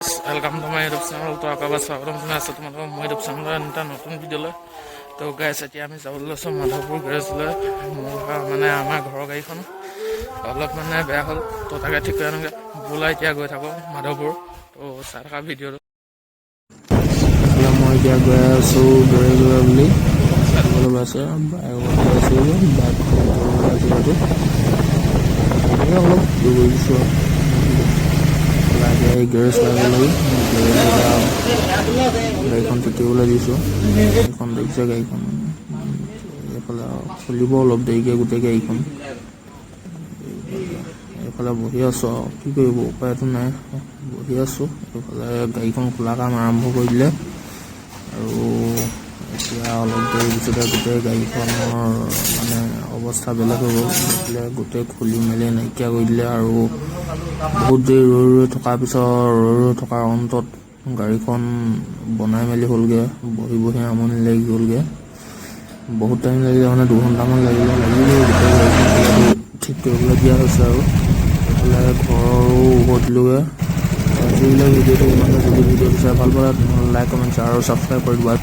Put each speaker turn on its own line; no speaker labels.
Welcome to my YouTube channel. तो आकाबार स्वागतम जनाइছোঁ তোমালোকক মোৰ यूट्यूब चैनल এটা নতুন ভিডিঅ'লৈ। তো গাইছ এতিয়া আমি যাবলৈ লৈছোঁ মাধৱপুৰ গেৰেজলৈ। মোৰ মানে আমাৰ ঘৰৰ গাড়ীখন অলপ মানে বেয়া হ'ল, তো তাকে ঠিক কৰি আনোগৈ। ব'লা এতিয়া গৈ থাকোঁ মাধৱপুৰ। তো চাই থকা ভিডিঅ'টো।
মই এতিয়া গৈ আছোঁ গেৰেজলৈ বুলি চাবলৈ পাইছে বাইকত আছোঁ যিহেতু অলপ দৌৰি দিছোঁ লাগে গেৰেজ লাগে লাগি গাড়ীখন তিতিবলৈ দিছোঁ। এইখন দেখিছে গাড়ীখন এইফালে খুলিব অলপ দেৰিকৈ গোটেই গাড়ীখন। এইফালে বহি আছোঁ আৰু কি কৰিব, উপায়তো নাই, বহি আছোঁ। এইফালে গাড়ীখন খোলা কাম আৰম্ভ কৰি দিলে আৰু এতিয়া অলপ দেৰি পিছতে গোটেই গাড়ীখনৰ মানে অৱস্থা বেলেগ হৈ গ'ল। দেখিলে গোটেই খুলি মেলি নাইকিয়া কৰি দিলে আৰু বহুত দেৰি ৰৈ থকাৰ পিছত ৰৈ থকাৰ অন্তত গাড়ীখন বনাই মেলি হ'লগৈ। বহি বহি আমনি লাগি গ'লগৈ, বহুত টাইম লাগিলে, মানে 2 ঘণ্টামান লাগিলে গোটেই গাড়ীখন ঠিক কৰিবলগীয়া হৈছে। আৰু এইফালে ঘৰৰো উভতিলোগৈ। এইবিলাক ভিডিঅ'টো ইমানে, যদি ভিডিঅ'টো চাই ভাল পালে লাইক কমেণ্ট আৰু ছাবস্ক্ৰাইব কৰি দিবা।